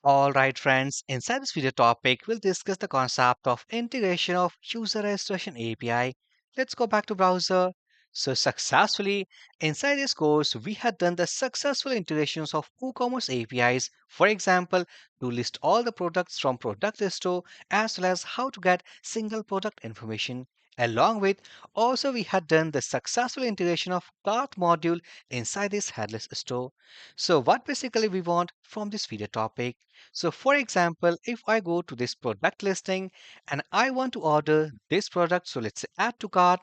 Alright friends, inside this video topic, we'll discuss the concept of integration of user registration API. Let's go back to browser. So successfully, inside this course, we had done the successful integrations of WooCommerce APIs, for example, to list all the products from product store as well as how to get single product information. Along with, also we had done the successful integration of cart module inside this headless store. So what basically we want from this video topic? So for example, if I go to this product listing and I want to order this product, so let's say add to cart.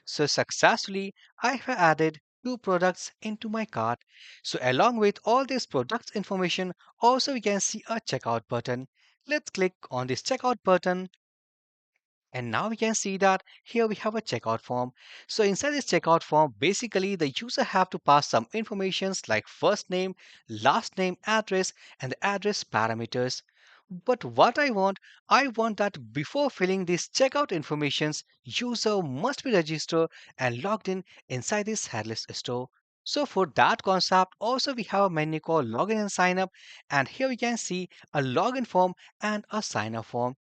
So successfully, I have added two products into my cart. So along with all this products information, also we can see a checkout button. Let's click on this checkout button and now we can see that here we have a checkout form. So inside this checkout form, basically the user have to pass some informations like first name, last name, address, and the address parameters. But what I want that before filling these checkout informations, user must be registered and logged in inside this headless store. So for that concept, also we have a menu called login and sign up. And here we can see a login form and a sign up form.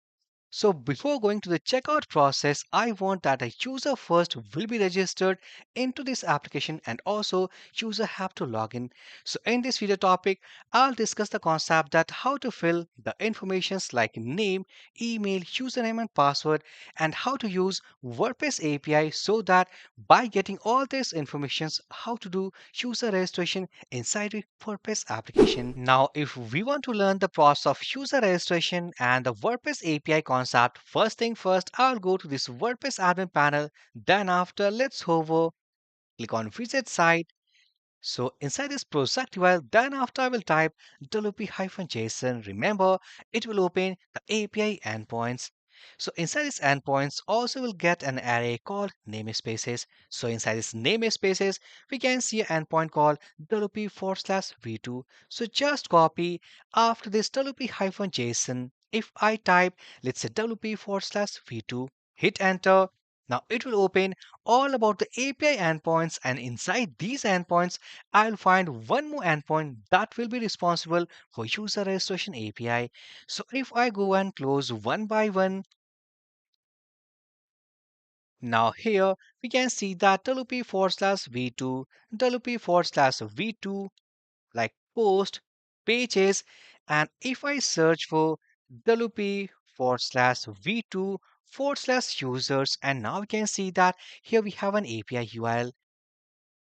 So before going to the checkout process, I want that a user first will be registered into this application and also user have to log in. So in this video topic, I'll discuss the concept that how to fill the informations like name, email, username and password and how to use WordPress API so that by getting all these informations, how to do user registration inside the WordPress application. Now, if we want to learn the process of user registration and the WordPress API concept, first thing first, I'll go to this WordPress admin panel. Then after, let's hover, click on visit site. So inside this project URL, then after I will type wp-json. Remember, it will open the API endpoints. So inside this endpoints, also will get an array called namespaces. So inside this namespaces, we can see an endpoint called wp/v2. So just copy after this wp-json. If I type, let's say wp/v2, hit enter. Now it will open all about the API endpoints, and inside these endpoints, I'll find one more endpoint that will be responsible for user registration API. So if I go and close one by one, now here we can see that wp/v2, wp/v2 like post, pages, and if I search for wp/v2/users, and now we can see that here we have an API URL.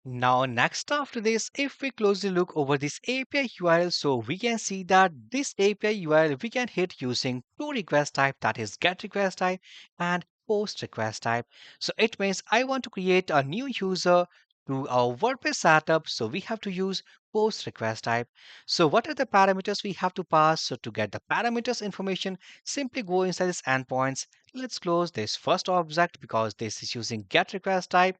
Now, next after this, if we closely look over this API URL, so we can see that this API URL we can hit using two request type, that is get request type and post request type. So it means I want to create a new user to our WordPress setup, so we have to use post request type. So what are the parameters we have to pass? So to get the parameters information, simply go inside this endpoints. Let's close this first object because this is using get request type.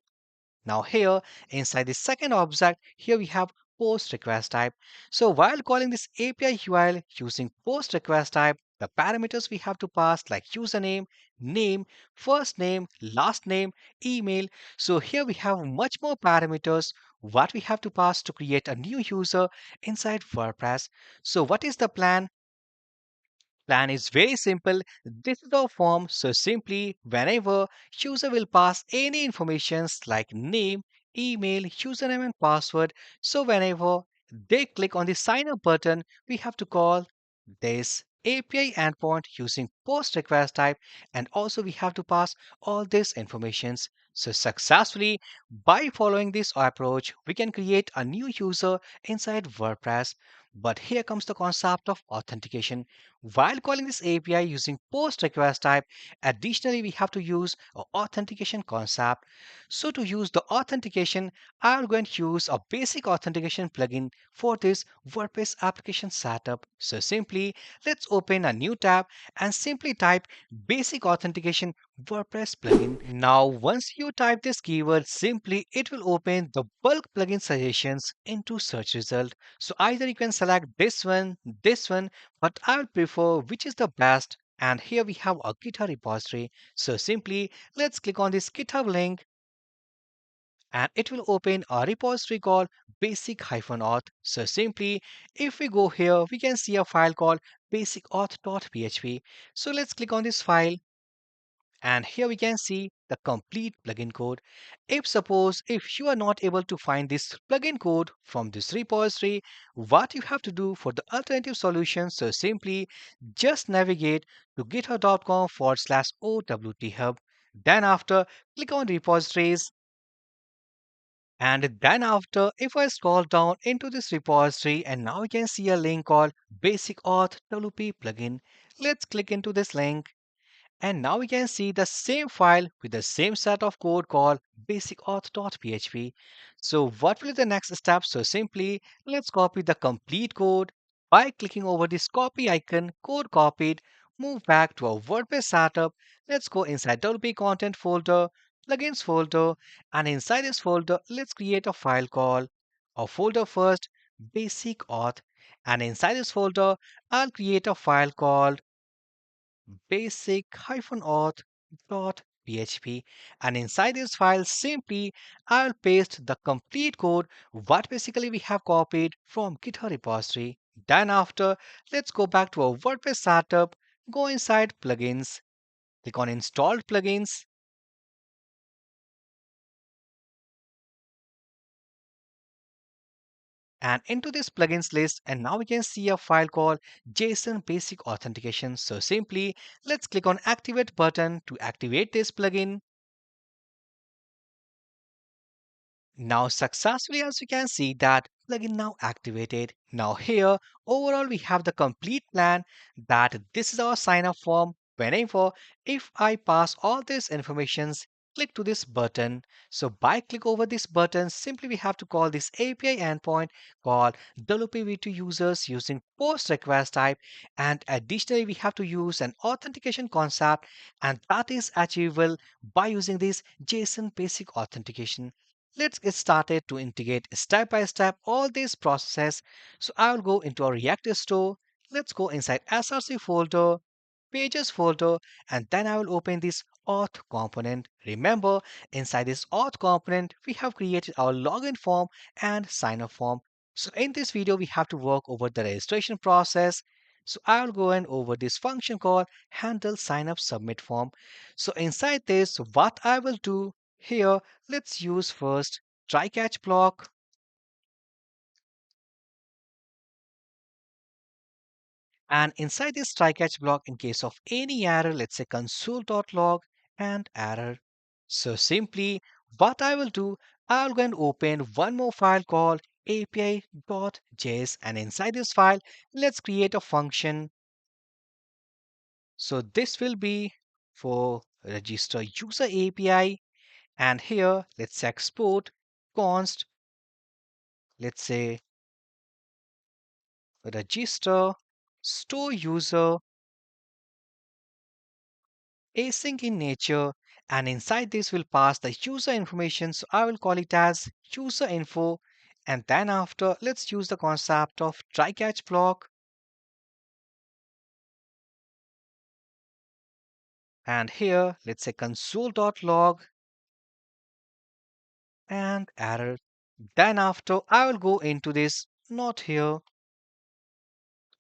Now here inside the second object, here we have post request type. So while calling this API URL using post request type, the parameters we have to pass like username, name, first name, last name, email. So here we have much more parameters what we have to pass to create a new user inside WordPress. So what is the plan? Plan is very simple. This is our form. So simply whenever user will pass any informations like name, email, username and password. So whenever they click on the sign up button, we have to call this API endpoint using post request type, and also we have to pass all these informations. So successfully by following this approach, we can create a new user inside WordPress. But here comes the concept of authentication. While calling this API using post request type, additionally we have to use a authentication concept. So to use the authentication, I'm going to use a basic authentication plugin for this WordPress application setup. So simply let's open a new tab and simply type basic authentication WordPress plugin. Now once you type this keyword, simply it will open the bulk plugin suggestions into search result. So either you can select this one, but I would prefer which is the best. And here we have a GitHub repository. So simply let's click on this GitHub link and it will open a repository called basic-auth. So simply, if we go here, we can see a file called basic-auth.php. So let's click on this file, and here we can see the complete plugin code. If you are not able to find this plugin code from this repository, what you have to do for the alternative solution, so simply just navigate to github.com/OWT hub. Then after, click on repositories, and then after, if I scroll down into this repository, and now we can see a link called basic auth WP plugin. Let's click into this link, and now we can see the same file with the same set of code called basic-auth.php. So what will be the next step? So simply, let's copy the complete code by clicking over this copy icon, code copied, move back to our WordPress setup. Let's go inside WP content folder, plugins folder, and inside this folder, let's create a file called a folder first, basic auth. And inside this folder, I'll create a file called basic-auth.php, and inside this file simply I'll paste the complete code what basically we have copied from GitHub repository. Then after, let's go back to our WordPress setup, go inside plugins, click on installed plugins, and into this plugins list, and now we can see a file called JSON basic authentication. So simply let's click on activate button to activate this plugin. Now successfully, as you can see, that plugin now activated. Now here overall we have the complete plan, that this is our sign up form. Whenever if I pass all these informations, click to this button. So by click over this button, simply we have to call this API endpoint called WPV2 users using post request type, and additionally we have to use an authentication concept, and that is achievable by using this JSON basic authentication. Let's get started to integrate step by step all these processes. So I will go into our React store. Let's go inside SRC folder, pages folder, and then I will open this auth component. Remember, inside this auth component, we have created our login form and sign up form. So in this video, we have to work over the registration process. So I will go and over this function called handle sign up submit form. So inside this, what I will do here, let's use first try catch block, and inside this try catch block, in case of any error, let's say console.log and error. So simply what I will do, I'll go and open one more file called api.js, and inside this file, let's create a function. So this will be for register user API, and here let's export const, let's say register store user async in nature, and inside this will pass the user information, so I will call it as user info. And then after, let's use the concept of try catch block, and here let's say console.log and error. Then after, I will go into this, not here,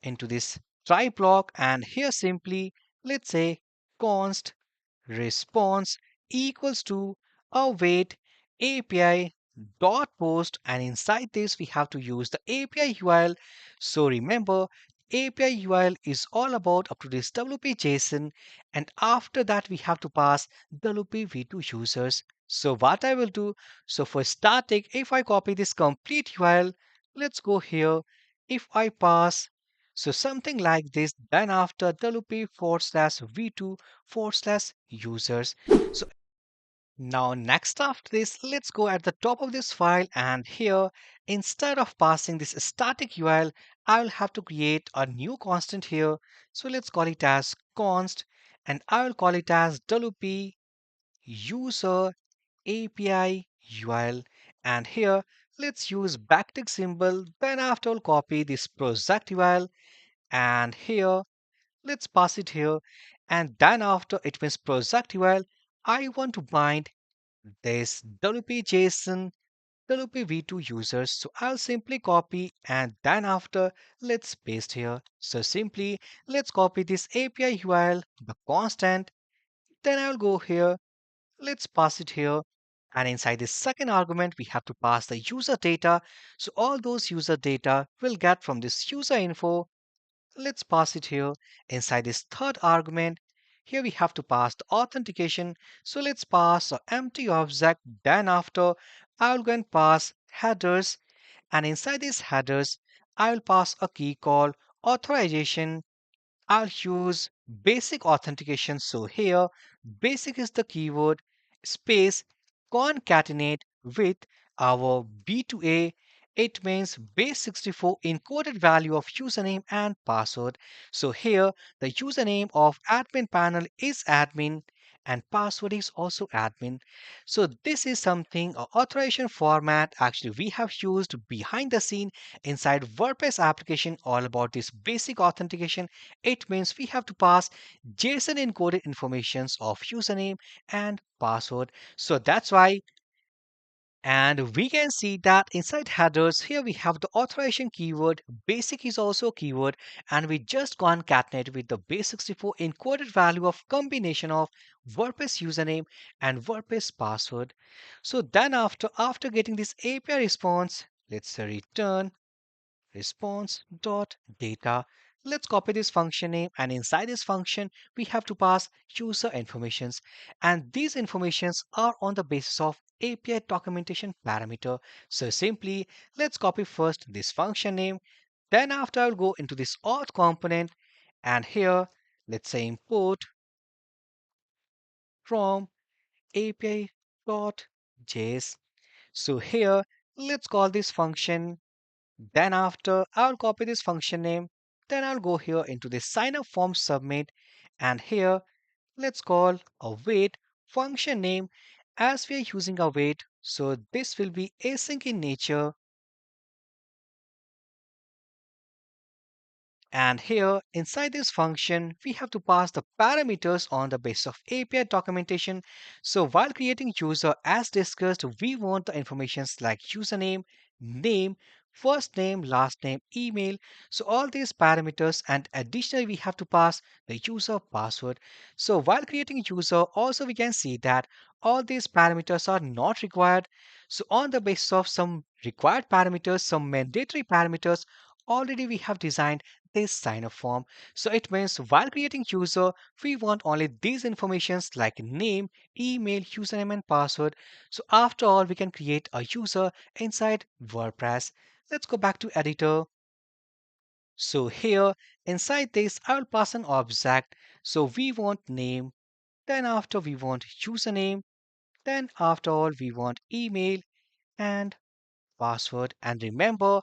into this try block, and here simply let's say const response equals to await API dot post, and inside this we have to use the API URL. So remember, API URL is all about up to this WP JSON, and after that we have to pass WP v2 users. So what I will do, so for static, if I copy this complete URL, let's go here. If I pass so something like this, then after WP forward slash v2 forward slash users. So now next after this, let's go at the top of this file, and here instead of passing this static URL, I will have to create a new constant here. So let's call it as const, and I will call it as WP user API URL, and here let's use backtick symbol. Then after I'll copy this project URL, and here let's pass it here, and then after it means project URL, I want to bind this WP-JSON WP-V2 users. So I'll simply copy and then after let's paste here. So simply let's copy this API URL, the constant. Then I'll go here. Let's pass it here. And inside this second argument, we have to pass the user data. So all those user data will get from this user info. Let's pass it here. Inside this third argument, here we have to pass the authentication. So let's pass an empty object. Then after, I'll go and pass headers. And inside these headers, I will pass a key called authorization. I'll use basic authentication. So here, basic is the keyword, space, concatenate with our B2A. It means base64 encoded value of username and password. So here, the username of admin panel is admin and password is also admin. So this is something, a authorization format actually we have used behind the scene inside WordPress application all about this basic authentication. It means we have to pass JSON encoded informations of username and password. So that's why, and we can see that inside headers here we have the authorization keyword. Basic is also a keyword, and we just concatenate with the base64 encoded value of combination of WordPress username and WordPress password. So then after getting this API response, let's say return response dot data. Let's copy this function name, and inside this function we have to pass user informations, and these informations are on the basis of API documentation parameter. So simply let's copy first this function name, then after I'll go into this auth component, and here let's say import from API.js. So here let's call this function. Then after I'll copy this function name, then I'll go here into the sign up form submit, and here let's call await function name. As we are using await, so this will be async in nature. And here inside this function, we have to pass the parameters on the basis of API documentation. So while creating user, as discussed, we want the informations like username, name, first name, last name, email. So all these parameters, and additionally, we have to pass the user password. So while creating user, also we can see that all these parameters are not required. So on the basis of some required parameters, some mandatory parameters, already we have designed this sign up form. So it means while creating user, we want only these informations like name, email, username, and password. So after all, we can create a user inside WordPress. Let's go back to editor. So here inside this, I will pass an object. So we want name, then after we want username, then after all we want email and password. And remember,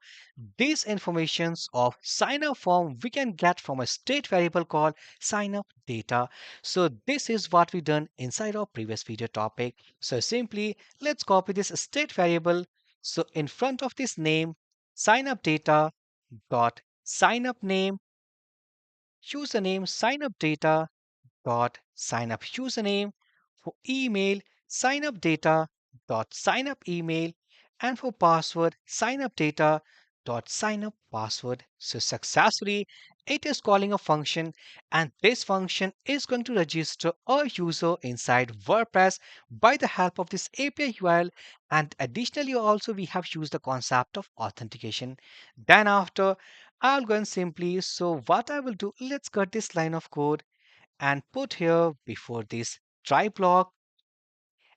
these informations of sign up form we can get from a state variable called sign up data. So this is what we done inside our previous video topic. So simply let's copy this state variable. So in front of this name, sign up data dot sign up name, username sign up data dot sign up username, for email sign up data dot sign up email, and for password sign up data dot sign up password. So successfully it is calling a function, and this function is going to register a user inside WordPress by the help of this API URL. And additionally also we have used the concept of authentication. Then after I'll go and simply, so what I will do, let's cut this line of code and put here before this try block.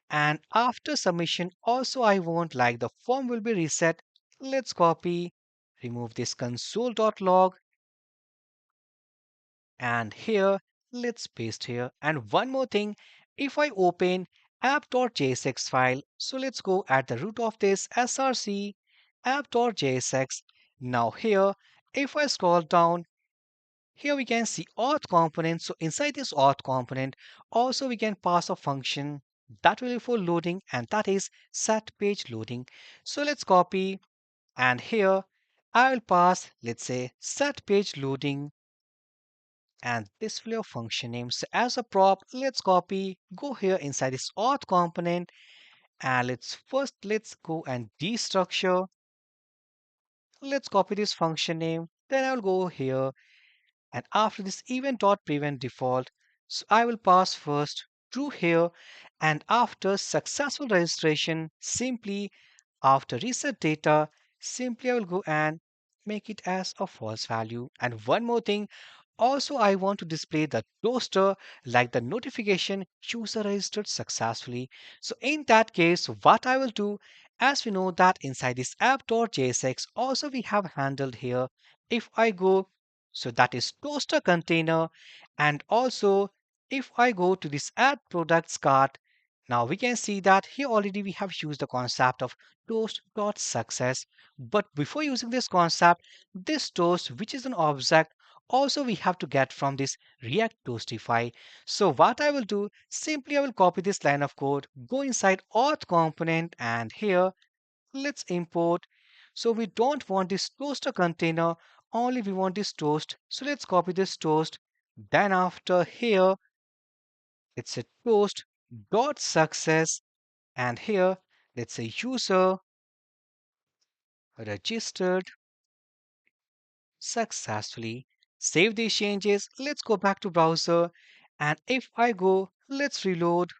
And after submission also I want like the form will be reset. Let's copy, remove this console.log, and here let's paste here. And one more thing, if I open app.jsx file, so let's go at the root of this src app.jsx. Now here if I scroll down, here we can see auth component. So inside this auth component, also we can pass a function that will be for loading, and that is set page loading. So let's copy, and here I will pass, let's say set page loading, and this will be a function name. So as a prop, let's copy, go here inside this auth component, And let's go and destructure. Let's copy this function name. Then I will go here, and after this event.prevent default, so I will pass first true here, and after successful registration, simply after reset data, simply I will go and make it as a false value. And one more thing, also I want to display the toaster like the notification user registered successfully. So in that case, what I will do, as we know that inside this app.jsx also we have handled here. If I go, so that is toaster container, and also if I go to this add products cart, now we can see that here already we have used the concept of toast.success. But before using this concept, this toast, which is an object, also we have to get from this React Toastify. So what I will do, simply I will copy this line of code, go inside auth component, and here let's import. So we don't want this toaster container, only we want this toast. So let's copy this toast. Then after here, it's a toast dot success, and here let's say user registered successfully. Save these changes. Let's go back to browser. And if I go, let's reload.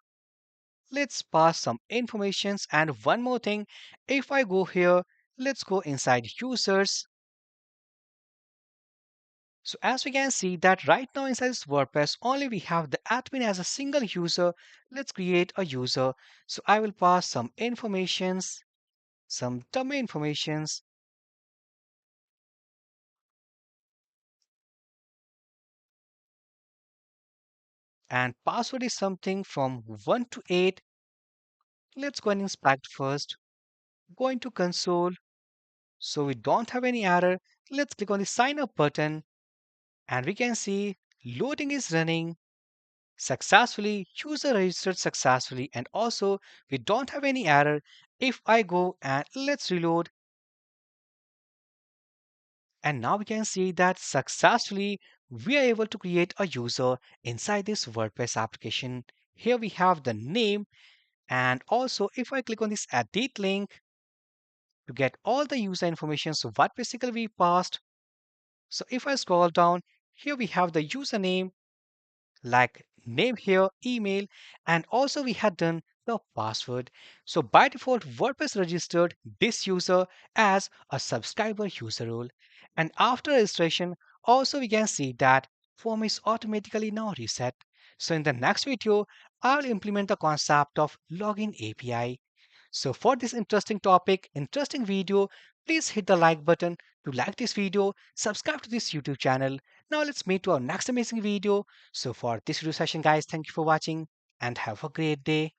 Let's pass some informations. And one more thing, if I go here, let's go inside users. So as we can see that right now inside this WordPress, only we have the admin as a single user. Let's create a user. So I will pass some informations, some dummy informations, and password is something from 1 to 8. Let's go and inspect first. Go into console. So we don't have any error. Let's click on the sign up button, and we can see loading is running successfully. User registered successfully, and also we don't have any error. If I go and let's reload, and now we can see that successfully we are able to create a user inside this WordPress application. Here we have the name, and also if I click on this edit link to get all the user information, so what basically we passed. So if I scroll down, here we have the username, like name here, email, and also we had done the password. So by default, WordPress registered this user as a subscriber user role. And after registration, also we can see that form is automatically now reset. So in the next video, I'll implement the concept of login API. So for this interesting topic, interesting video, please hit the like button to like this video, subscribe to this YouTube channel. Now let's meet to our next amazing video. So for this video session guys, thank you for watching and have a great day.